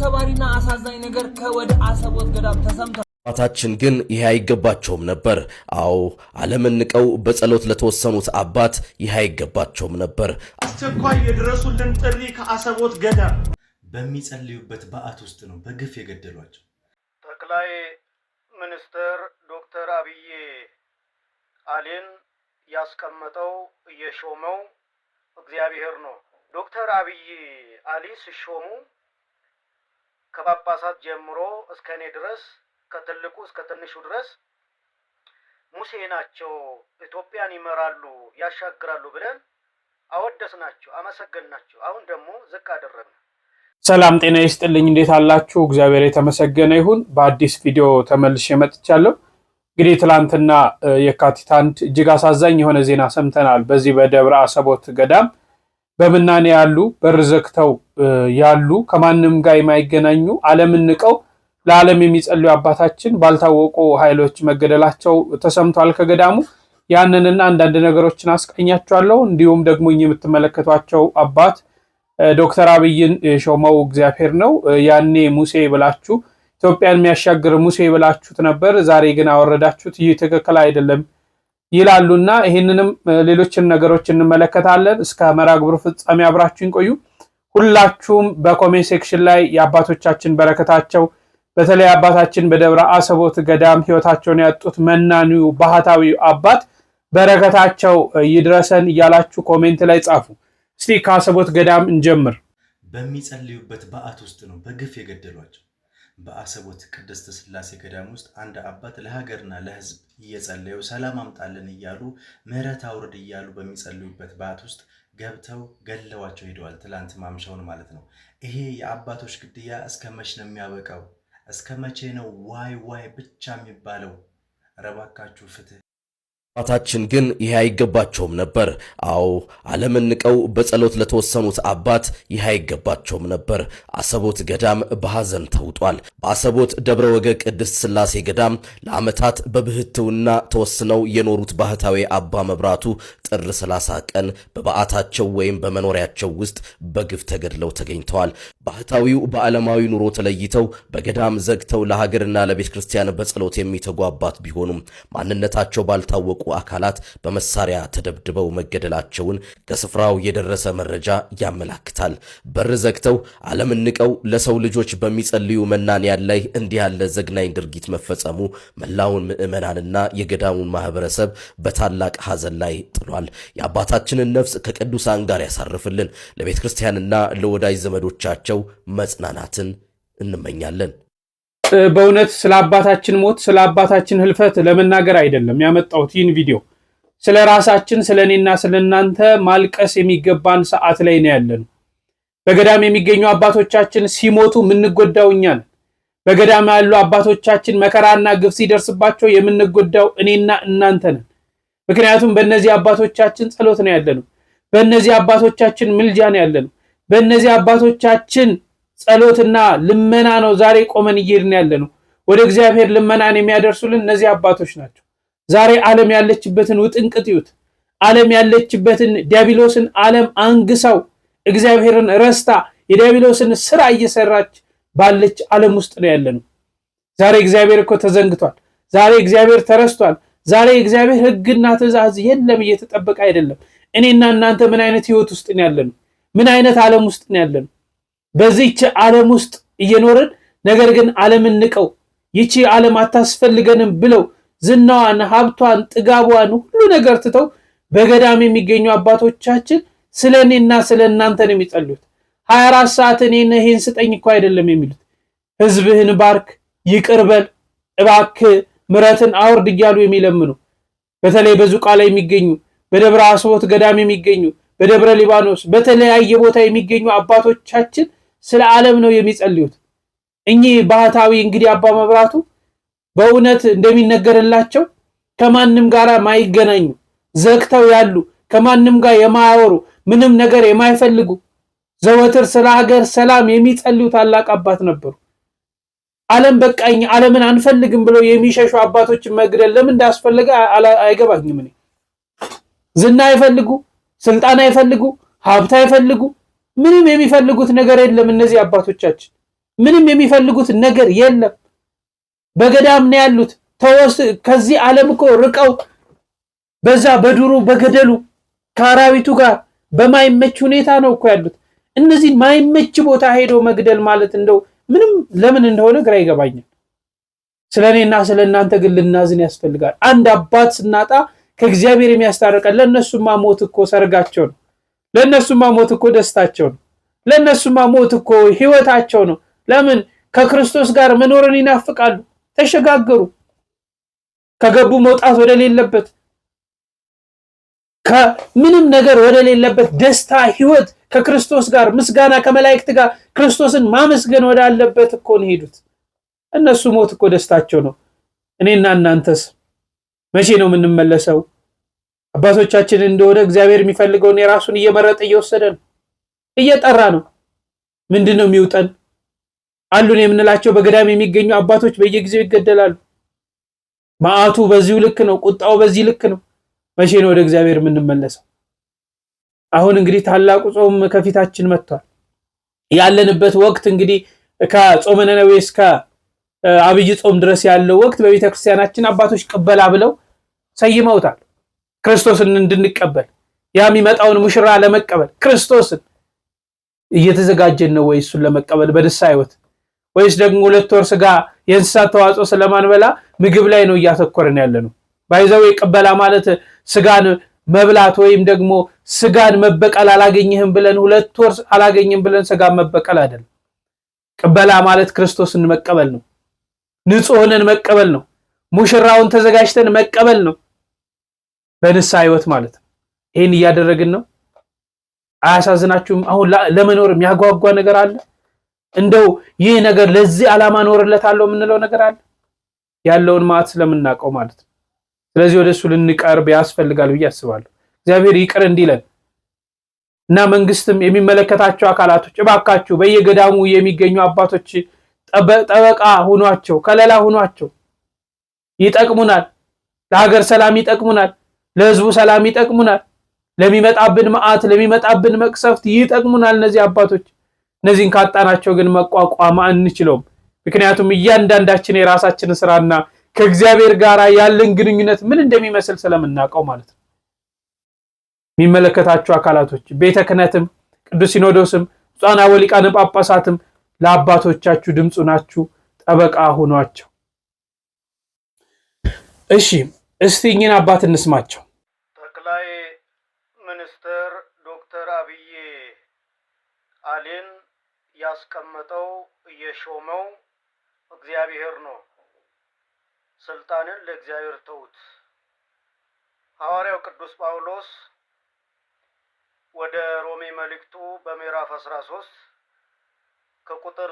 ሰባሪና አሳዛኝ ነገር ከወደ አሰቦት ገዳም ተሰምቷል። አባታችን ግን ይሄ አይገባቸውም ነበር። አዎ ዓለምን ንቀው በጸሎት ለተወሰኑት አባት ይሄ አይገባቸውም ነበር። አስቸኳይ የድረሱልን ጥሪ ከአሰቦት ገዳም በሚጸልዩበት በዓት ውስጥ ነው በግፍ የገደሏቸው። ጠቅላይ ሚኒስትር ዶክተር አብይ አሊን ያስቀመጠው የሾመው እግዚአብሔር ነው። ዶክተር አብይ አሊ ሲሾሙ ከጳጳሳት ጀምሮ እስከኔ ድረስ ከትልቁ እስከ ትንሹ ድረስ ሙሴ ናቸው፣ ኢትዮጵያን ይመራሉ፣ ያሻግራሉ ብለን አወደስናቸው፣ አመሰገንናቸው። አሁን ደግሞ ዝቅ አደረግን። ሰላም ጤና ይስጥልኝ። እንዴት አላችሁ? እግዚአብሔር የተመሰገነ ይሁን። በአዲስ ቪዲዮ ተመልሼ መጥቻለሁ። እንግዲህ ትላንትና የካቲት 1 እጅግ አሳዛኝ የሆነ ዜና ሰምተናል። በዚህ በደብረ አሰቦት ገዳም በምናኔ ያሉ በር ዘግተው ያሉ ከማንም ጋር የማይገናኙ ዓለምን ንቀው ለዓለም የሚጸልዩ አባታችን ባልታወቁ ኃይሎች መገደላቸው ተሰምቷል። ከገዳሙ ያንንና አንዳንድ ነገሮችን አስቀኛቸዋለሁ። እንዲሁም ደግሞ የምትመለከቷቸው አባት ዶክተር አብይን ሾመው እግዚአብሔር ነው። ያኔ ሙሴ ብላችሁ ኢትዮጵያን የሚያሻግር ሙሴ ብላችሁት ነበር፣ ዛሬ ግን አወረዳችሁት፣ ይህ ትክክል አይደለም ይላሉና ይህንንም ሌሎችን ነገሮች እንመለከታለን። እስከ መርሃ ግብሩ ፍጻሜ አብራችሁን ቆዩ። ሁላችሁም በኮሜንት ሴክሽን ላይ የአባቶቻችን በረከታቸው በተለይ አባታችን በደብረ አሰቦት ገዳም ሕይወታቸውን ያጡት መናኒው ባህታዊው አባት በረከታቸው ይድረሰን እያላችሁ ኮሜንት ላይ ጻፉ። እስቲ ከአሰቦት ገዳም እንጀምር። በሚጸልዩበት በዓት ውስጥ ነው በግፍ የገደሏቸው። በአሰቦት ቅድስት ሥላሴ ገዳም ውስጥ አንድ አባት ለሀገርና ለሕዝብ እየጸለዩ ሰላም አምጣልን እያሉ ምህረት አውርድ እያሉ በሚጸልዩበት በዓት ውስጥ ገብተው ገለዋቸው ሄደዋል። ትላንት ማምሻውን ማለት ነው። ይሄ የአባቶች ግድያ እስከ መቼ ነው የሚያበቃው? እስከ መቼ ነው ዋይ ዋይ ብቻ የሚባለው? ረባካችሁ ፍትህ። አባታችን ግን ይሄ አይገባቸውም ነበር። አዎ ዓለምን ንቀው በጸሎት ለተወሰኑት አባት ይሄ አይገባቸውም ነበር። አሰቦት ገዳም በሐዘን ተውጧል። በአሰቦት ደብረ ወገግ ቅድስት ሥላሴ ገዳም ለዓመታት በብህትውና ተወስነው የኖሩት ባህታዊ አባ መብራቱ ጥር 30 ቀን በበዓታቸው ወይም በመኖሪያቸው ውስጥ በግፍ ተገድለው ተገኝተዋል። ባህታዊው በዓለማዊ ኑሮ ተለይተው በገዳም ዘግተው ለሀገርና ለቤተ ክርስቲያን በጸሎት የሚተጉ አባት ቢሆኑም ማንነታቸው ባልታወቁ አካላት በመሳሪያ ተደብድበው መገደላቸውን ከስፍራው የደረሰ መረጃ ያመላክታል። በር ዘግተው ዓለምን ንቀው ለሰው ልጆች በሚጸልዩ መናንያን ላይ እንዲህ ያለ ዘግናኝ ድርጊት መፈጸሙ መላውን ምዕመናንና የገዳሙን ማህበረሰብ በታላቅ ሐዘን ላይ ጥሏል። የአባታችንን ነፍስ ከቅዱሳን ጋር ያሳርፍልን። ለቤተ ክርስቲያንና ለወዳጅ ዘመዶቻቸው መጽናናትን እንመኛለን። በእውነት ስለ አባታችን ሞት ስለ አባታችን ህልፈት ለመናገር አይደለም ያመጣሁት ይህን ቪዲዮ። ስለ ራሳችን ስለ እኔና ስለ እናንተ ማልቀስ የሚገባን ሰዓት ላይ ነው ያለነው። በገዳም የሚገኙ አባቶቻችን ሲሞቱ የምንጎዳው እኛ ነን። በገዳም ያሉ አባቶቻችን መከራና ግፍ ሲደርስባቸው የምንጎዳው እኔና እናንተ ነን። ምክንያቱም በእነዚህ አባቶቻችን ጸሎት ነው ያለነው። በእነዚህ አባቶቻችን ምልጃ ነው ያለነው። በእነዚህ አባቶቻችን ጸሎትና ልመና ነው ዛሬ ቆመን እየሄድን ያለነው። ወደ እግዚአብሔር ልመናን የሚያደርሱልን እነዚህ አባቶች ናቸው። ዛሬ ዓለም ያለችበትን ውጥንቅጥ ይዩት። ዓለም ያለችበትን ዲያብሎስን ዓለም አንግሳው እግዚአብሔርን ረስታ የዲያብሎስን ስራ እየሰራች ባለች ዓለም ውስጥ ነው ያለነው። ዛሬ እግዚአብሔር እኮ ተዘንግቷል። ዛሬ እግዚአብሔር ተረስቷል። ዛሬ እግዚአብሔር ሕግና ትእዛዝ የለም፣ እየተጠበቀ አይደለም። እኔና እናንተ ምን አይነት ህይወት ውስጥ ነው ያለነው? ምን አይነት ዓለም ውስጥ ነው ያለነው? በዚህች ዓለም ውስጥ እየኖርን ነገር ግን ዓለምን ንቀው ይቺ ዓለም አታስፈልገንም ብለው ዝናዋን፣ ሀብቷን፣ ጥጋቧን ሁሉ ነገር ትተው በገዳም የሚገኙ አባቶቻችን ስለኔና ስለ እናንተ ነው የሚጸልዩት። 24 ሰዓት እኔን ይሄን ስጠኝ እኮ አይደለም የሚሉት። ህዝብህን ባርክ፣ ይቅርበል፣ እባክህ ምሕረትን አውርድ እያሉ የሚለምኑ በተለይ በዙቃ ላይ የሚገኙ በደብረ አስቦት ገዳም የሚገኙ በደብረ ሊባኖስ በተለያየ ቦታ የሚገኙ አባቶቻችን ስለ ዓለም ነው የሚጸልዩት። እኚህ ባህታዊ እንግዲህ አባ መብራቱ በእውነት እንደሚነገርላቸው ከማንም ጋር ማይገናኙ ዘግተው ያሉ ከማንም ጋር የማያወሩ ምንም ነገር የማይፈልጉ ዘወትር ስለ ሀገር ሰላም የሚጸልዩ ታላቅ አባት ነበሩ። ዓለም በቃኝ ዓለምን አንፈልግም ብለው የሚሸሹ አባቶችን መግደል ለምን እንዳስፈልገ አይገባኝም። እኔ ዝና አይፈልጉ፣ ስልጣን አይፈልጉ፣ ሀብት አይፈልጉ፣ ምንም የሚፈልጉት ነገር የለም። እነዚህ አባቶቻችን ምንም የሚፈልጉት ነገር የለም። በገዳም ነው ያሉት። ከዚህ ዓለም እኮ ርቀው በዛ በዱሩ በገደሉ ከአራዊቱ ጋር በማይመች ሁኔታ ነው እኮ ያሉት። እነዚህ ማይመች ቦታ ሄዶ መግደል ማለት እንደው ምንም ለምን እንደሆነ ግራ ይገባኛል። ስለኔና ስለናንተ ግን ልናዝን ያስፈልጋል። አንድ አባት ስናጣ ከእግዚአብሔር የሚያስታርቀን። ለነሱማ ሞት እኮ ሰርጋቸው ነው። ለነሱማ ሞት እኮ ደስታቸው ነው። ለነሱማ ሞት እኮ ህይወታቸው ነው። ለምን ከክርስቶስ ጋር መኖርን ይናፍቃሉ። ተሸጋገሩ። ከገቡ መውጣት ወደሌለበት ከምንም ነገር ወደሌለበት ደስታ ህይወት ከክርስቶስ ጋር ምስጋና ከመላእክት ጋር ክርስቶስን ማመስገን ወዳለበት እኮ ነው ሄዱት። እነሱ ሞት እኮ ደስታቸው ነው። እኔና እናንተስ መቼ ነው የምንመለሰው? አባቶቻችን እንደሆነ እግዚአብሔር የሚፈልገውን የራሱን እየመረጠ እየወሰደ ነው፣ እየጠራ ነው። ምንድነው የሚውጠን? አሉን የምንላቸው በገዳም የሚገኙ አባቶች በየጊዜው ይገደላሉ። መዓቱ በዚሁ ልክ ነው፣ ቁጣው በዚህ ልክ ነው። መቼ ነው ወደ እግዚአብሔር የምንመለሰው? አሁን እንግዲህ ታላቁ ጾም ከፊታችን መጥቷል። ያለንበት ወቅት እንግዲህ ከጾመ ነነዌ እስከ አብይ ጾም ድረስ ያለው ወቅት በቤተክርስቲያናችን አባቶች ቅበላ ብለው ሰይመውታል። ክርስቶስን እንድንቀበል ያ የሚመጣውን ሙሽራ ለመቀበል ክርስቶስን እየተዘጋጀን ነው ወይ? እሱን ለመቀበል በንስሐ ሕይወት ወይስ ደግሞ 2 ወር ስጋ የእንስሳት ተዋጽኦ ስለማንበላ ምግብ ላይ ነው እያተኮረን ያለ ነው? ባይዘው ቅበላ ማለት ስጋን መብላት ወይም ደግሞ ስጋን መበቀል አላገኘህም ብለን 2 ወር አላገኘም ብለን ስጋን መበቀል አይደለም። ቅበላ ማለት ክርስቶስን መቀበል ነው። ንጹህ ሆነን መቀበል ነው። ሙሽራውን ተዘጋጅተን መቀበል ነው በንስሐ ሕይወት ማለት ነው። ይሄን እያደረግን ነው። አያሳዝናችሁም? አሁን ለመኖር የሚያጓጓ ነገር አለ? እንደው ይህ ነገር ለዚህ ዓላማ ኖርለታለሁ የምንለው ነገር አለ? ያለውን ማዕት ስለምናውቀው ማለት ነው። ስለዚህ ወደሱ ልንቀርብ ያስፈልጋል ብዬ አስባለሁ። እግዚአብሔር ይቅር እንዲለን እና መንግስትም የሚመለከታቸው አካላቶች እባካችሁ በየገዳሙ የሚገኙ አባቶች ጠበቃ ሁኗቸው፣ ከለላ ሁኗቸው። ይጠቅሙናል፣ ለሀገር ሰላም ይጠቅሙናል፣ ለህዝቡ ሰላም ይጠቅሙናል፣ ለሚመጣብን መዓት ለሚመጣብን መቅሰፍት ይጠቅሙናል እነዚህ አባቶች። እነዚህን ካጣናቸው ግን መቋቋም አንችለውም። ምክንያቱም እያንዳንዳችን የራሳችንን ስራና ከእግዚአብሔር ጋር ያለን ግንኙነት ምን እንደሚመስል ስለምናውቀው ማለት ነው። የሚመለከታቸው አካላቶች ቤተ ክህነትም፣ ቅዱስ ሲኖዶስም፣ ብፁዓን አበው ሊቃነ ጳጳሳትም ለአባቶቻችሁ ድምፁ ናችሁ፣ ጠበቃ ሁኗቸው። እሺ እስቲ እኚህን አባት እንስማቸው። ጠቅላይ ሚኒስትር ዶክተር አብይ አሊን ያስቀመጠው የሾመው እግዚአብሔር ነው። ስልጣንን ለእግዚአብሔር ተውት። ሐዋርያው ቅዱስ ጳውሎስ ወደ ሮሜ መልእክቱ በምዕራፍ 13 ከቁጥር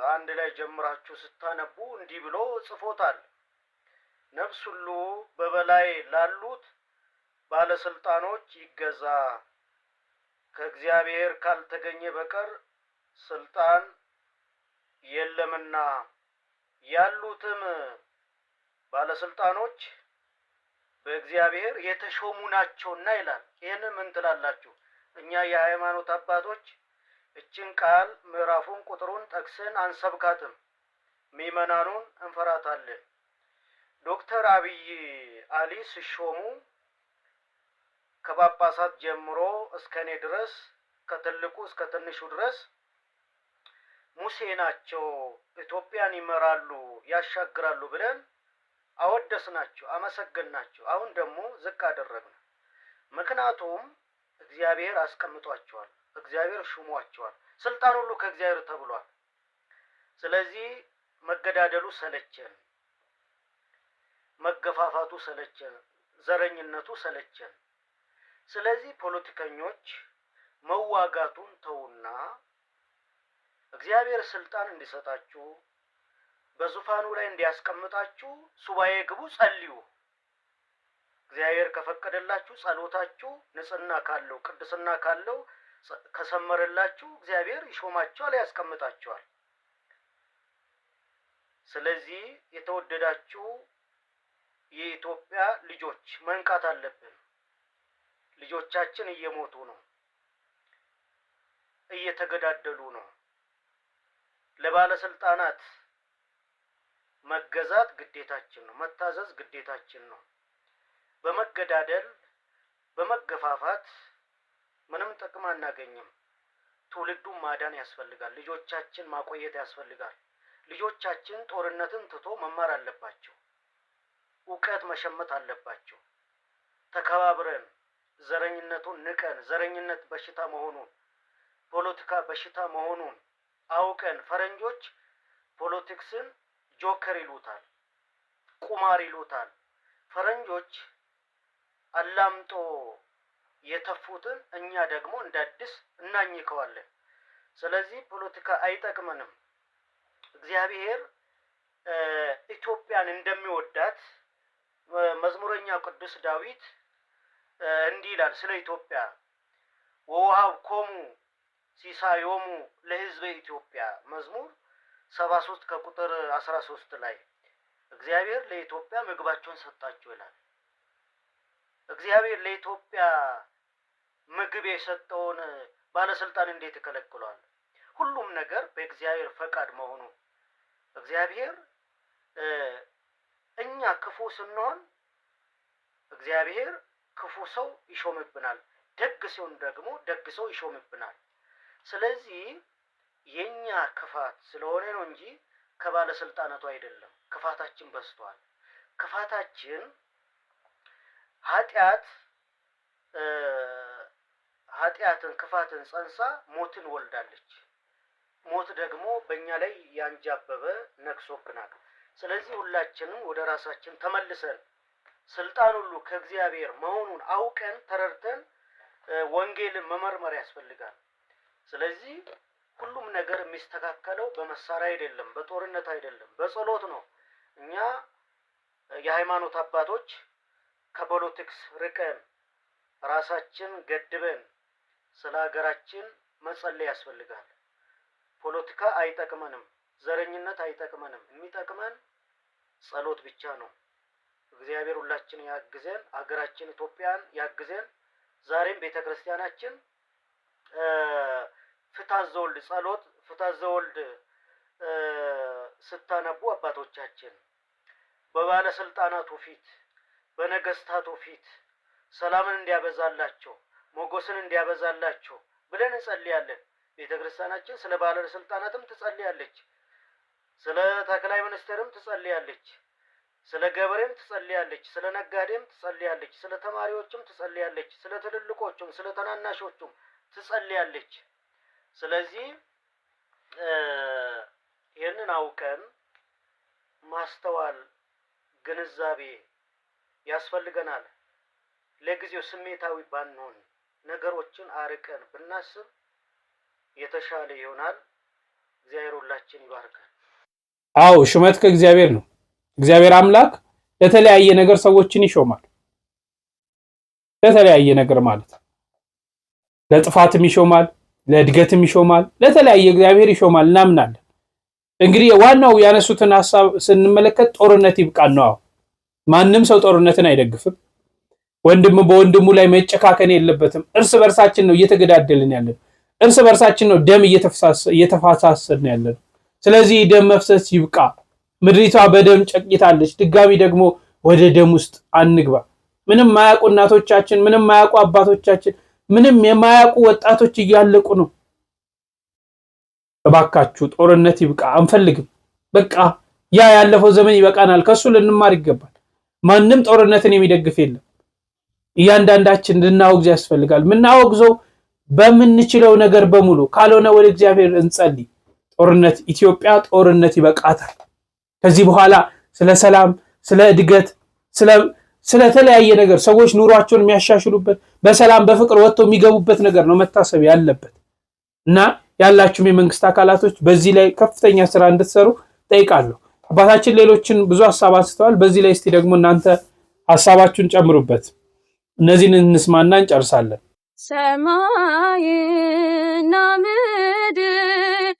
1 ላይ ጀምራችሁ ስታነቡ እንዲህ ብሎ ጽፎታል። ነፍስ ሁሉ በበላይ ላሉት ባለስልጣኖች ይገዛ፣ ከእግዚአብሔር ካልተገኘ በቀር ስልጣን የለምና፣ ያሉትም ባለስልጣኖች በእግዚአብሔር የተሾሙ ናቸውና ይላል። ይህንን ምን ትላላችሁ? እኛ የሃይማኖት አባቶች እችን ቃል ምዕራፉን ቁጥሩን ጠቅሰን አንሰብካትም፣ ምዕመናኑን እንፈራታለን። ዶክተር አብይ አሊ ሲሾሙ ከጳጳሳት ጀምሮ እስከኔ ድረስ ከትልቁ እስከ ትንሹ ድረስ ሙሴ ናቸው፣ ኢትዮጵያን ይመራሉ፣ ያሻግራሉ ብለን አወደስናቸው፣ አመሰገንናቸው። አሁን ደግሞ ዝቅ አደረግን። ምክንያቱም እግዚአብሔር አስቀምጧቸዋል፣ እግዚአብሔር ሹሟቸዋል። ስልጣን ሁሉ ከእግዚአብሔር ተብሏል። ስለዚህ መገዳደሉ ሰለቸን፣ መገፋፋቱ ሰለቸን፣ ዘረኝነቱ ሰለቸን። ስለዚህ ፖለቲከኞች መዋጋቱን ተውና እግዚአብሔር ስልጣን እንዲሰጣችሁ በዙፋኑ ላይ እንዲያስቀምጣችሁ ሱባኤ ግቡ፣ ጸልዩ። እግዚአብሔር ከፈቀደላችሁ ጸሎታችሁ ንጽህና ካለው ቅድስና ካለው ከሰመረላችሁ እግዚአብሔር ይሾማችኋል፣ ያስቀምጣችኋል። ስለዚህ የተወደዳችሁ የኢትዮጵያ ልጆች መንቃት አለብን። ልጆቻችን እየሞቱ ነው፣ እየተገዳደሉ ነው። ለባለስልጣናት መገዛት ግዴታችን ነው፣ መታዘዝ ግዴታችን ነው። በመገዳደል በመገፋፋት ምንም ጥቅም አናገኝም። ትውልዱን ማዳን ያስፈልጋል። ልጆቻችን ማቆየት ያስፈልጋል። ልጆቻችን ጦርነትን ትቶ መማር አለባቸው። ዕውቀት መሸመት አለባቸው። ተከባብረን ዘረኝነቱን ንቀን ዘረኝነት በሽታ መሆኑን ፖለቲካ በሽታ መሆኑን አውቀን ፈረንጆች ፖለቲክስን ጆከር ይሉታል፣ ቁማር ይሉታል። ፈረንጆች አላምጦ የተፉትን እኛ ደግሞ እንዳዲስ እናኝከዋለን። ስለዚህ ፖለቲካ አይጠቅመንም። እግዚአብሔር ኢትዮጵያን እንደሚወዳት መዝሙረኛው ቅዱስ ዳዊት እንዲህ ይላል ስለ ኢትዮጵያ ወወሀብኮሙ ሲሳዮሙ ለሕዝበ ኢትዮጵያ መዝሙር 73 ከቁጥር 13 ላይ እግዚአብሔር ለኢትዮጵያ ምግባቸውን ሰጣቸው ይላል። እግዚአብሔር ለኢትዮጵያ ምግብ የሰጠውን ባለስልጣን እንዴት ይከለክሏል? ሁሉም ነገር በእግዚአብሔር ፈቃድ መሆኑ እግዚአብሔር እኛ ክፉ ስንሆን እግዚአብሔር ክፉ ሰው ይሾምብናል፣ ደግ ሲሆን ደግሞ ደግ ሰው ይሾምብናል። ስለዚህ የኛ ክፋት ስለሆነ ነው እንጂ ከባለስልጣናቱ አይደለም። ክፋታችን በዝቷል። ክፋታችን ኃጢአትን ክፋትን ጸንሳ ሞትን ወልዳለች። ሞት ደግሞ በእኛ ላይ ያንጃበበ ነክሶብናል። ስለዚህ ሁላችንም ወደ ራሳችን ተመልሰን ስልጣን ሁሉ ከእግዚአብሔር መሆኑን አውቀን ተረድተን ወንጌልን መመርመር ያስፈልጋል። ስለዚህ ሁሉም ነገር የሚስተካከለው በመሳሪያ አይደለም፣ በጦርነት አይደለም፣ በጸሎት ነው። እኛ የሃይማኖት አባቶች ከፖለቲክስ ርቀን ራሳችን ገድበን ስለ ሀገራችን መጸለይ ያስፈልጋል። ፖለቲካ አይጠቅመንም፣ ዘረኝነት አይጠቅመንም። የሚጠቅመን ጸሎት ብቻ ነው። እግዚአብሔር ሁላችን ያግዘን፣ ሀገራችን ኢትዮጵያን ያግዘን። ዛሬም ቤተክርስቲያናችን ፍትሐ ዘወልድ ጸሎት ፍትሐ ዘወልድ ስታነቡ አባቶቻችን በባለስልጣናቱ ፊት በነገስታቱ ፊት ሰላምን እንዲያበዛላቸው ሞገስን እንዲያበዛላቸው ብለን እንጸልያለን። ቤተክርስቲያናችን ስለ ባለስልጣናትም ትጸልያለች፣ ስለ ጠቅላይ ሚኒስትርም ትጸልያለች፣ ስለ ገበሬም ትጸልያለች፣ ስለ ነጋዴም ትጸልያለች፣ ስለ ተማሪዎችም ትጸልያለች፣ ስለ ትልልቆቹም ስለ ተናናሾቹም ትጸልያለች። ስለዚህ ይህንን አውቀን ማስተዋል ግንዛቤ ያስፈልገናል። ለጊዜው ስሜታዊ ባንሆን ነገሮችን አርቀን ብናስብ የተሻለ ይሆናል። እግዚአብሔር ሁላችን ይባርካል። አዎ ሹመት ከእግዚአብሔር ነው። እግዚአብሔር አምላክ ለተለያየ ነገር ሰዎችን ይሾማል። ለተለያየ ነገር ማለት ለጥፋትም ይሾማል፣ ለእድገትም ይሾማል፣ ለተለያየ እግዚአብሔር ይሾማል እናምናለን። እንግዲህ ዋናው ያነሱትን ሐሳብ ስንመለከት ጦርነት ይብቃን ነው። ማንም ሰው ጦርነትን አይደግፍም። ወንድም በወንድሙ ላይ መጨካከን የለበትም። እርስ በርሳችን ነው እየተገዳደልን ያለን። እርስ በርሳችን ነው ደም እየተፋሳሰን ያለን። ስለዚህ ደም መፍሰስ ይብቃ። ምድሪቷ በደም ጨቅይታለች። ድጋሚ ደግሞ ወደ ደም ውስጥ አንግባ። ምንም ማያውቁ እናቶቻችን፣ ምንም ማያውቁ አባቶቻችን፣ ምንም የማያውቁ ወጣቶች እያለቁ ነው። እባካችሁ ጦርነት ይብቃ፣ አንፈልግም። በቃ ያ ያለፈው ዘመን ይበቃናል። ከሱ ልንማር ይገባል። ማንም ጦርነትን የሚደግፍ የለም። እያንዳንዳችን ልናወግዝ ያስፈልጋል። ምናወግዘው በምንችለው ነገር በሙሉ ካልሆነ ወደ እግዚአብሔር እንጸልይ። ጦርነት ኢትዮጵያ ጦርነት ይበቃታል። ከዚህ በኋላ ስለ ሰላም፣ ስለ እድገት፣ ስለ ተለያየ ነገር ሰዎች ኑሯቸውን የሚያሻሽሉበት በሰላም በፍቅር ወጥተው የሚገቡበት ነገር ነው መታሰብ ያለበት እና ያላችሁም የመንግስት አካላቶች በዚህ ላይ ከፍተኛ ስራ እንድትሰሩ ጠይቃለሁ። አባታችን ሌሎችን ብዙ ሐሳብ አንስተዋል። በዚህ ላይ እስቲ ደግሞ እናንተ ሐሳባችሁን ጨምሩበት። እነዚህን እንስማና እንጨርሳለን። ሰማይና ምድር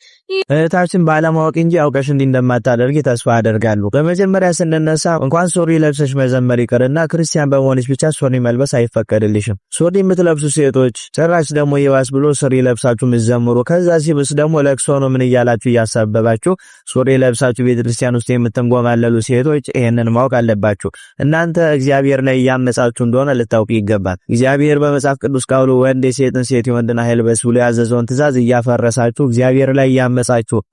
እህታችን ባለማወቅ እንጂ አውቀሽ እንዲህ እንደማታደርጊ ተስፋ አደርጋለሁ። በመጀመሪያ ስንነሳ እንኳን ሱሪ ለብሰሽ መዘመር ይቅርና ክርስቲያን በመሆንሽ ብቻ ሱሪ መልበስ አይፈቀድልሽም። ሱሪ የምትለብሱ ሴቶች ጭራሽ ደግሞ ይባስ ብሎ ሱሪ ለብሳችሁ ምዘምሩ፣ ከዛ ሲብስ ደግሞ ለቅሶ ነው ምን እያላችሁ እያሳበባችሁ ሱሪ ለብሳችሁ ቤተክርስቲያን ውስጥ የምትንጎማለሉ ሴቶች ይሄንን ማወቅ አለባችሁ። እናንተ እግዚአብሔር ላይ ያመጻችሁ እንደሆነ ልታውቁ ይገባል። እግዚአብሔር በመጽሐፍ ቅዱስ ቃሉ ወንድ ሴትን ሴት ወንድና ሄልበስ ብሎ ያዘዘውን ትእዛዝ እያፈረሳችሁ እግዚአብሔር ላይ ያመጻችሁ።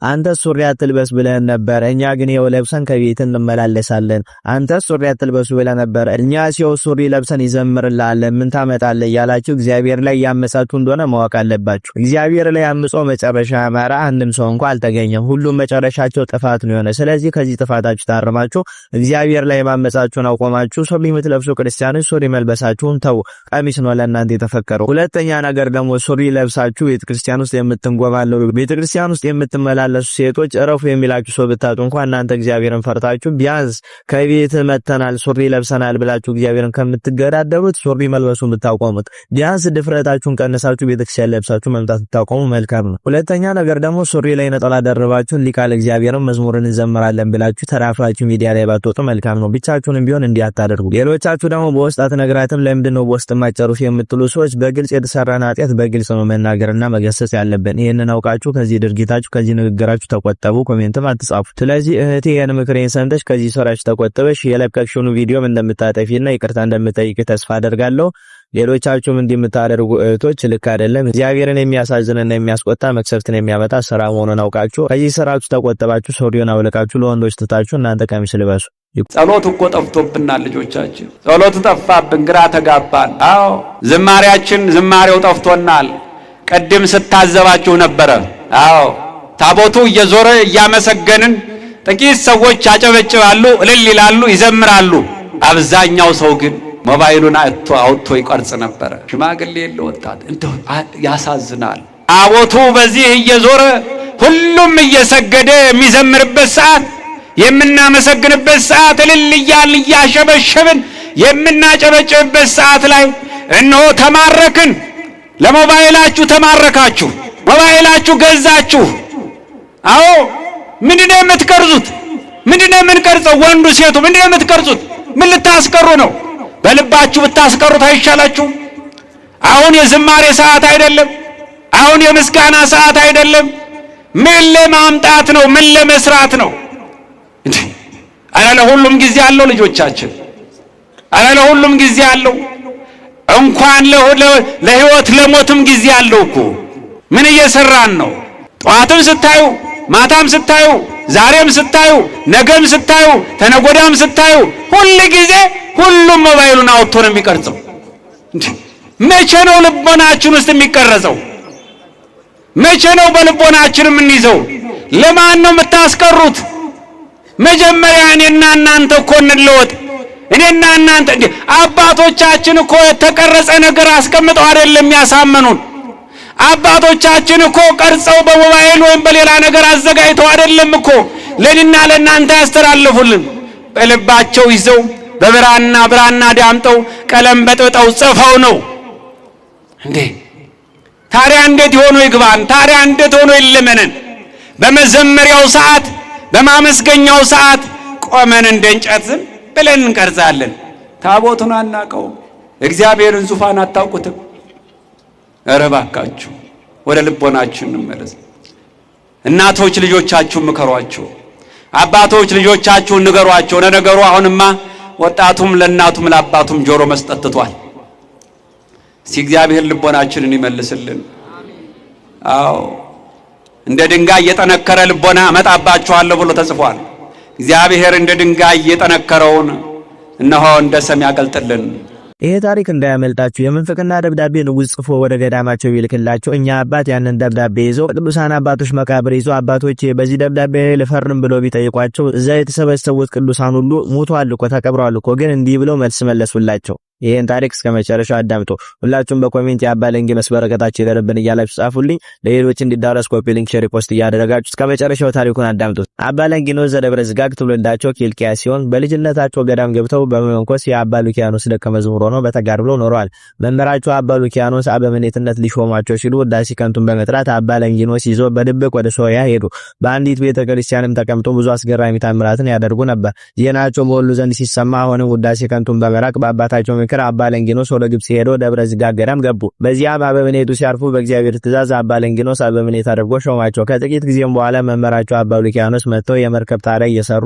አንተ ሱሪ አትልበስ ብለን ነበር፣ እኛ ግን ይኸው ለብሰን ከቤት እንመላለሳለን። አንተ ሱሪ አትልበሱ ብለን ነበር፣ እኛ ሲው ሱሪ ለብሰን ይዘምርላለን ምን ታመጣለህ ያላችሁ እግዚአብሔር ላይ ያመጻችሁ እንደሆነ ማወቅ አለባችሁ። እግዚአብሔር ላይ አምጾ መጨረሻ ያማረ አንድም ሰው እንኳን አልተገኘም። ሁሉም መጨረሻቸው ጥፋት ነው የሆነ። ስለዚህ ከዚህ ጥፋታችሁ ታርማችሁ እግዚአብሔር ላይ ማመጻችሁን አቆማችሁ ሱሪ የምትለብሱ ክርስቲያኖች ሱሪ መልበሳችሁን ተው። ቀሚስ ነው ለእናንተ የተፈቀረው። ሁለተኛ ነገር ደግሞ ሱሪ ለብሳችሁ ቤተክርስቲያን ውስጥ የምትንጎማለሉ ቤተክርስቲያን ውስጥ የምትመላለሱ ሴቶች እረፉ የሚላችሁ ሰው ብታጡ እንኳን እናንተ እግዚአብሔርን ፈርታችሁ ቢያንስ ከቤት መተናል ሱሪ ለብሰናል ብላችሁ እግዚአብሔርን ከምትገዳደሩት ሱሪ መልበሱን ብታቆሙት፣ ቢያንስ ድፍረታችሁን ቀንሳችሁ ቤተክርስቲያን ለብሳችሁ መምጣት ብታቆሙ መልካም ነው። ሁለተኛ ነገር ደግሞ ሱሪ ላይ ነጠላ ደርባችሁ ሊቃል እግዚአብሔርን መዝሙርን እንዘምራለን ብላችሁ ተራፍራችሁ ሚዲያ ላይ ባትወጡ መልካም ነው። ብቻችሁንም ቢሆን እንዲያታደርጉ። ሌሎቻችሁ ደግሞ በውስጥ አትነግራትም ለምንድነው በውስጥ ማጨሩሽ የምትሉ ሰዎች በግልጽ የተሰራን ኃጢአት በግልጽ ነው መናገርና መገሰጽ ያለብን። ይሄንን አውቃችሁ ከዚህ ድርጊታችሁ ከዚህ ንግግራችሁ ተቆጠቡ። ኮሜንትም አትጻፉ። ስለዚህ እህቴ ያን ምክሬን ሰምተሽ ከዚህ ስራሽ ተቆጠበሽ የለቀቅሽውን ቪዲዮም እንደምታጠፊና ይቅርታ እንደምትጠይቂ ተስፋ አደርጋለሁ። ሌሎቻችሁም እንደምታደርጉ እህቶች ልክ አይደለም። እግዚአብሔርን የሚያሳዝንና የሚያስቆጣ መክሰፍትን የሚያመጣ ስራ መሆኑን አውቃችሁ ከዚህ ስራችሁ ተቆጠባችሁ ሱሪውን አውልቃችሁ ለወንዶች ትታችሁ እናንተ ቀሚስ ልበሱ። ጸሎት እኮ ጠፍቶብናል ልጆቻችን። ጸሎት ጠፋብን፣ ግራ ተጋባን። አዎ ዝማሬው ጠፍቶናል። ቀድም ስታዘባችሁ ነበረ። አዎ ታቦቱ እየዞረ እያመሰገንን ጥቂት ሰዎች ያጨበጭባሉ፣ እልል ይላሉ፣ ይዘምራሉ። አብዛኛው ሰው ግን ሞባይሉን አውጥቶ ይቀርጽ ነበረ። ሽማግሌ የለ ወጣት። እንደው ያሳዝናል። ታቦቱ በዚህ እየዞረ ሁሉም እየሰገደ የሚዘምርበት ሰዓት፣ የምናመሰግንበት ሰዓት፣ እልል እያልን እያሸበሸብን የምናጨበጭብበት ሰዓት ላይ እነሆ ተማረክን። ለሞባይላችሁ ተማረካችሁ፣ ሞባይላችሁ ገዛችሁ። አዎ ምንድነው የምትቀርጹት? ምንድነው የምንቀርጸው? ወንዱ ሴቱ ምንድነው የምትቀርጹት? ምን ልታስቀሩ ነው? በልባችሁ ብታስቀሩት አይሻላችሁ? አሁን የዝማሬ ሰዓት አይደለም። አሁን የምስጋና ሰዓት አይደለም። ምን ለማምጣት ነው? ምን ለመስራት ነው? አረ ለሁሉም ጊዜ አለው ልጆቻችን። አረ ለሁሉም ጊዜ አለው። እንኳን ለህይወት ለሞትም ጊዜ አለው እኮ። ምን እየሰራን ነው? ጠዋትም ስታዩ ማታም ስታዩ ዛሬም ስታዩ ነገም ስታዩ ተነጎዳም ስታዩ ሁሉ ጊዜ ሁሉም ሞባይሉን አውጥቶ ነው የሚቀርጸው። መቼ ነው ልቦናችን ውስጥ የሚቀረጸው? መቼ ነው በልቦናችን የምንይዘው? ለማን ነው የምታስቀሩት? መጀመሪያ እኔና እናንተ እኮ እንለወጥ። እኔና እናንተ አባቶቻችን እኮ የተቀረጸ ነገር አስቀምጠው አይደለም ያሳመኑን። አባቶቻችን እኮ ቀርጸው በሞባይል ወይም በሌላ ነገር አዘጋጅተው አይደለም እኮ ለኔና ለናንተ ያስተላልፉልን። በልባቸው ይዘው በብራና ዳምጠው ቀለም በጥብጠው ጽፈው ነው እንዴ። ታዲያ እንዴት ሆኖ ይግባን? ታዲያ እንዴት ሆኖ ይለመነን? በመዘመሪያው ሰዓት በማመስገኛው ሰዓት ቆመን እንደ እንጨት ዝም ብለን እንቀርጻለን። ታቦቱን አናውቀውም። እግዚአብሔርን ዙፋን አታውቁትም። ኧረ እባካችሁ ወደ ልቦናችን እንመለስ። እናቶች ልጆቻችሁን ምከሯቸው። አባቶች ልጆቻችሁን ንገሯቸው። ለነገሩ አሁንማ ወጣቱም ለእናቱም ለአባቱም ጆሮ መስጠት ትቷል። እስቲ እግዚአብሔር ልቦናችንን ይመልስልን። አዎ እንደ ድንጋይ የጠነከረ ልቦና አመጣባችኋለሁ ብሎ ተጽፏል። እግዚአብሔር እንደ ድንጋይ የጠነከረውን እነሆ እንደ ሰም ያቀልጥልን። ይሄ ታሪክ እንዳያመልጣችሁ። የምንፍቅና ደብዳቤ ንጉሥ ጽፎ ወደ ገዳማቸው ይልክላቸው። እኛ አባት ያንን ደብዳቤ ይዘው ቅዱሳን አባቶች መቃብር ይዘው አባቶች በዚህ ደብዳቤ ልፈርም ብለው ቢጠይቋቸው እዛ የተሰበሰቡት ቅዱሳን ሁሉ ሞተዋል እኮ ተቀብረዋል እኮ፣ ግን እንዲህ ብለው መልስ መለሱላቸው። ይሄን ታሪክ እስከ መጨረሻው አዳምጡ። ሁላችሁም በኮሜንት የአባ ለንጊኖስ በረከታቸው ይደርብን እያላችሁ ጻፉልኝ። ለሌሎች እንዲዳረስ ኮፒ ሊንክ ሼር ፖስት እያደረጋችሁ እስከ መጨረሻው ታሪኩን አዳምጡት። አባ ለንጊኖስ ዘደብረ ዝጋግ ትውልዳቸው ኪልኪያ ሲሆን በልጅነታቸው ገዳም ገብተው በመንኮስ የአባ ሉኪያኖስ ደቀ መዝሙር ሆነው በተጋድሎ ኖረዋል። መምህራቸው አባ ሉኪያኖስ አበምኔትነት ሊሾማቸው ሲሉ ውዳሴ ከንቱን በመጥራት አባ ለንጊኖስ ይዞ በድብቅ ወደ ሶሪያ ሄዱ። በአንዲት ቤተክርስቲያንም ተቀምጠው ብዙ አስገራሚ ታምራትን ያደርጉ ነበር። ዜናቸው በሁሉ ዘንድ ሲሰማ አሁንም ውዳሴ ከንቱን በመራቅ በአባታቸው ምክር አባ ለንጊኖስ ወደ ግብጽ ሄደው ደብረ ዝጋግ ገዳም ገቡ። በዚያም አበምኔቱ ሲያርፉ በእግዚአብሔር ትእዛዝ አባ ለንጊኖስ አበምኔት አድርጎ ሾማቸው። ከጥቂት ጊዜም በኋላ መምህራቸው አባ ሉኪያኖስ መጥተው የመርከብ ታሪክ እየሰሩ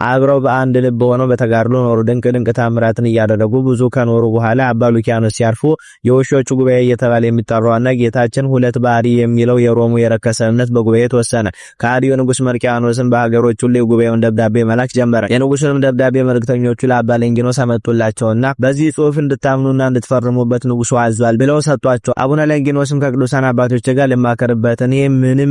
አብረው በአንድ ልብ ሆነው በተጋድሎ ኖሩ። ድንቅ ታምራትን እያደረጉ ብዙ ከኖሩ በኋላ አባ ሉኪያኖስ ሲያርፉ የውሾቹ ጉባኤ እየተባለ የሚጠራውና ጌታችን ሁለት ባህሪ የሚለው የሮሙ የረከሰ እምነት በጉባኤ ተወሰነ። ከአዲዮ ንጉስ መርቂያኖስን በሀገሮች ሁሉ የጉባኤውን ደብዳቤ መላክ ጀመረ። የንጉሱንም ደብዳቤ መልእክተኞቹ ለአባ ለንጊኖስ አመጡላቸውና በዚህ ጽሑፍ እንድታምኑና እንድትፈርሙበት ንጉሱ አዟል ብለው ሰጧቸው። አቡነ ለንጊኖስም ከቅዱሳን አባቶች ጋር ልማከርበት እኔ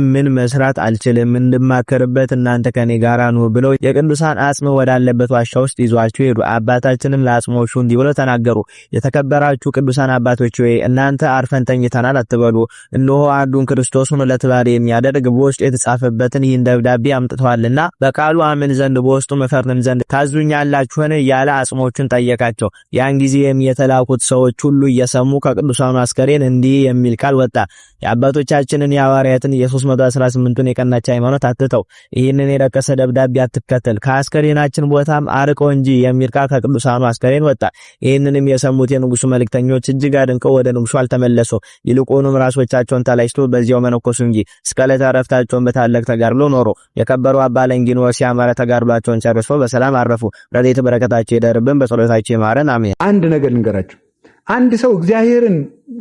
ምን መስራት አልችልም፣ እንድማከርበት እናንተ ከኔ ጋር ኑ ብለው የቅዱሳን አጽም ወዳለበት ዋሻ ውስጥ ይዟቸው ሄዱ። አባታችንም ለአጽሞቹ እንዲህ ብለው ተናገሩ። የተከበራችሁ ቅዱሳን አባቶች ሆይ እናንተ አርፈን ተኝተናል አትበሉ። እነሆ አንዱን ክርስቶስን ለትባሪ የሚያደርግ በውስጡ የተጻፈበትን ይህን ደብዳቤ አምጥተዋልና በቃሉ አምን ዘንድ በውስጡ መፈርም ዘንድ ታዙኛላችሁን እያለ አጽሞቹን ጠየቃቸው። ያን ጊዜም የተላኩት ሰዎች ሁሉ እየሰሙ ከቅዱሳኑ አስከሬን እንዲህ የሚል ቃል ወጣ። የአባቶቻችንን የሐዋርያትን የ318ቱን የቀናች ሃይማኖት አትተው፣ ይህንን የረከሰ ደብዳቤ አትከተል፣ ከአስከሬናችን ቦታም አርቀው እንጂ የሚል ቃል ከቅዱሳኑ አስከሬን ወጣ። ይህንንም የሰሙት የንጉሱ መልእክተኞች እጅግ አድንቀው ወደ ንጉሱ አልተመለሱ። ይልቁንም ራሶቻቸውን ተላጭተው በዚያው መነኮሱ እንጂ እስከ ዕለተ ዕረፍታቸውን በታላቅ ተጋድሎ ኖሩ። የከበሩ አባ ለንጊኖስ ያማረ ተጋድሏቸውን ጨርሰው በሰላም አረፉ። ረድኤተ በረከታቸው ይደርብን፣ በጸሎታቸው ይማረን፣ አሜን። አንድ ነገር ልንገራችሁ። አንድ ሰው እግዚአብሔርን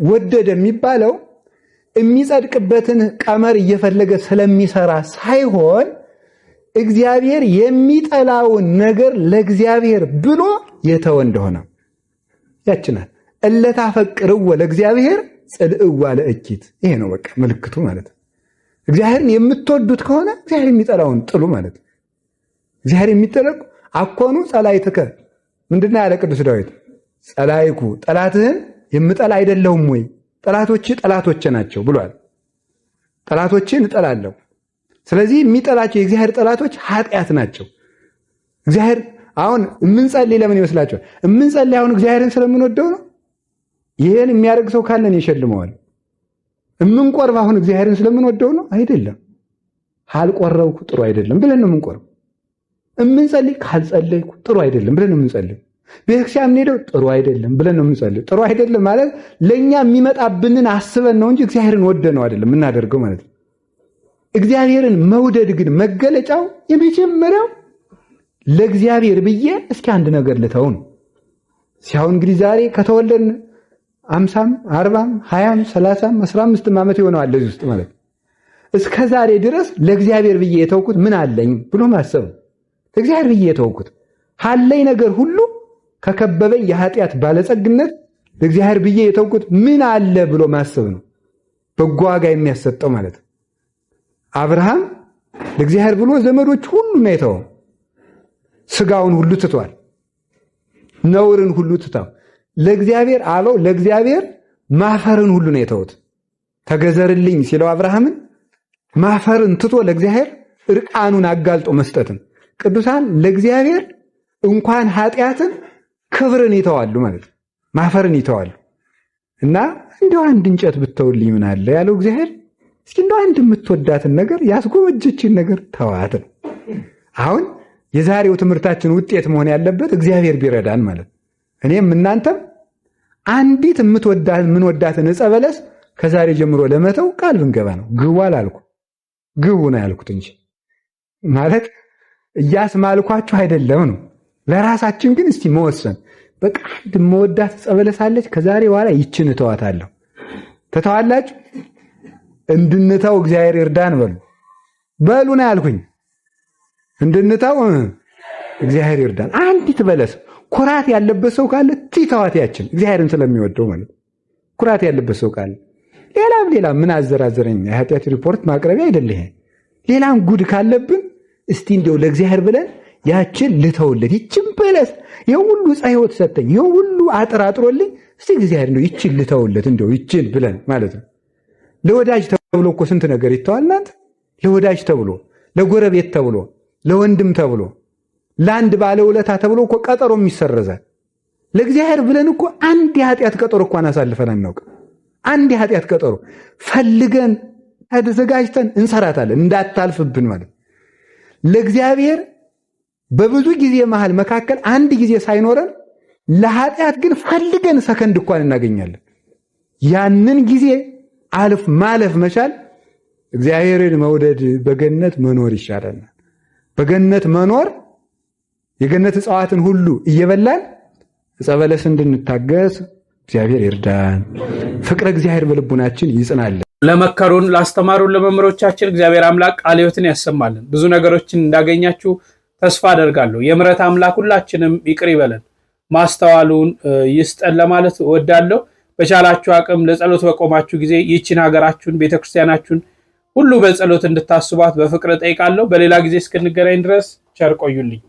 ወደደ የሚባለው የሚጸድቅበትን ቀመር እየፈለገ ስለሚሰራ ሳይሆን እግዚአብሔር የሚጠላውን ነገር ለእግዚአብሔር ብሎ የተወ እንደሆነ ያችናል። እለታፈቅርዎ ለእግዚአብሔር ጽልእዋ ለእኪት። ይሄ ነው በቃ ምልክቱ ማለት ነው። እግዚአብሔርን የምትወዱት ከሆነ እግዚአብሔር የሚጠላውን ጥሉ ማለት ነው። እግዚአብሔር የሚጠላው አኮኑ ጸላይትከ ምንድነው ያለ ቅዱስ ዳዊት? ጸላይኩ ጠላትህን የምጠላ አይደለሁም ወይ? ጠላቶች ጠላቶቼ ናቸው ብሏል። ጠላቶችን እጠላለሁ። ስለዚህ የሚጠላቸው የእግዚአብሔር ጠላቶች ኃጢአት ናቸው። እግዚአብሔር አሁን የምንጸልይ ለምን ይመስላችኋል? የምንጸልይ አሁን እግዚአብሔርን ስለምንወደው ነው? ይሄን የሚያደርግ ሰው ካለን ይሸልመዋል። የምንቆርብ አሁን እግዚአብሔርን ስለምንወደው ነው? አይደለም። ካልቆረብኩ ጥሩ አይደለም ብለን ነው የምንቆርብ። የምንጸልይ ካልጸለይኩ ጥሩ አይደለም ብለን ነው የምንጸልይ። ቤተክርስቲያን የምንሄደው ጥሩ አይደለም ብለን ነው የምንጸልይ። ጥሩ አይደለም ማለት ለኛ የሚመጣብንን አስበን ነው እንጂ እግዚአብሔርን ወደነው አይደለም የምናደርገው ማለት ነው። እግዚአብሔርን መውደድ ግን መገለጫው የመጀመሪያው ለእግዚአብሔር ብዬ እስኪ አንድ ነገር ልተው ነው። ሲያው እንግዲህ ዛሬ ከተወለድን 50 40 20 30 15 ዓመት ይሆነዋል ለዚህ ውስጥ ማለት እስከ ዛሬ ድረስ ለእግዚአብሔር ብዬ የተውኩት ምን አለኝ ብሎ ማሰብ። ለእግዚአብሔር ብዬ የተውኩት ካለኝ ነገር ሁሉ ከከበበኝ የኃጢአት ባለጸግነት ለእግዚአብሔር ብዬ የተውኩት ምን አለ ብሎ ማሰብ ነው በጎ ዋጋ የሚያሰጠው ማለት ነው። አብርሃም ለእግዚአብሔር ብሎ ዘመዶች ሁሉ ነው የተወው። ስጋውን ሁሉ ትቷል። ነውርን ሁሉ ትቷል። ለእግዚአብሔር አለው ለእግዚአብሔር ማፈርን ሁሉ ነው የተውት። ተገዘርልኝ ሲለው አብርሃምን ማፈርን ትቶ ለእግዚአብሔር እርቃኑን አጋልጦ መስጠትን። ቅዱሳን ለእግዚአብሔር እንኳን ኃጢአትን ክብርን ይተዋሉ ማለት ነው። ማፈርን ይተዋሉ። እና እንደው አንድ እንጨት ብተውልኝ ምን አለ ያለው እግዚአብሔር። እስኪ እንደው አንድ የምትወዳትን ነገር ያስጎመጀችን ነገር ተዋት። አሁን የዛሬው ትምህርታችን ውጤት መሆን ያለበት እግዚአብሔር ቢረዳን ማለት እኔም እናንተም አንዲት የምንወዳትን ዕፀ በለስ ከዛሬ ጀምሮ ለመተው ቃል ብንገባ ነው። ግቡ አላልኩ፣ ግቡ ነው ያልኩት እንጂ ማለት እያስማልኳችሁ አይደለም ነው። ለራሳችን ግን እስቲ መወሰን በቃ አንድ የምወዳት ዕፀ በለስ አለች፣ ከዛሬ በኋላ ይችን እተዋታለሁ። ተተዋላችሁ? እንድንተው እግዚአብሔር ይርዳን በሉ ነው ያልኩኝ። እንድንተው እግዚአብሔር ይርዳን። አንዲት በለስ ኩራት ያለበት ሰው ካለ ትተዋት ያችን እግዚአብሔርን ስለሚወደው ማለት ኩራት ያለበት ሰው ካለ ሌላም ምን አዘራዘረኝ የኃጢአት ሪፖርት ማቅረቢያ አይደለ ይሄ። ሌላም ጉድ ካለብን እስቲ እንደው ለእግዚአብሔር ብለን ያችን ልተውለት ይችን በለስ ይሄ ሁሉ ፀሐይወት ሰጠኝ ይሄ ሁሉ አጥራጥሮልኝ እስቲ እግዚአብሔር እንደው ይችን ልተውለት እንደው ይችን ብለን ማለት ነው። ለወዳጅ ተብሎ እኮ ስንት ነገር ይተዋልናት። ለወዳጅ ተብሎ፣ ለጎረቤት ተብሎ፣ ለወንድም ተብሎ፣ ለአንድ ባለውለታ ተብሎ እኮ ቀጠሮ የሚሰረዛል። ለእግዚአብሔር ብለን እኮ አንድ የኃጢአት ቀጠሮ እንኳን አሳልፈን አናውቅም። አንድ የኃጢአት ቀጠሮ ፈልገን ተዘጋጅተን እንሰራታለን እንዳታልፍብን ማለት ለእግዚአብሔር በብዙ ጊዜ መካከል አንድ ጊዜ ሳይኖረን ለኃጢአት ግን ፈልገን ሰከንድ እንኳን እናገኛለን። ያንን ጊዜ ማለፍ መቻል እግዚአብሔርን መውደድ በገነት መኖር ይሻለናል። በገነት መኖር የገነት እጽዋትን ሁሉ እየበላን ዕፀ በለስ እንድንታገስ እግዚአብሔር ይርዳን። ፍቅረ እግዚአብሔር በልቡናችን ይጽናል። ለመከሩን ላስተማሩን ለመምህሮቻችን እግዚአብሔር አምላክ ቃለ ሕይወትን ያሰማልን። ብዙ ነገሮችን እንዳገኛችሁ ተስፋ አደርጋለሁ። የምሕረት አምላክ ሁላችንም ይቅር ይበለን፣ ማስተዋሉን ይስጠን ለማለት እወዳለሁ። በቻላችሁ አቅም ለጸሎት በቆማችሁ ጊዜ ይህችን ሀገራችሁን ቤተክርስቲያናችሁን ሁሉ በጸሎት እንድታስቧት በፍቅር ጠይቃለሁ። በሌላ ጊዜ እስክንገናኝ ድረስ ቸር ቆዩልኝ።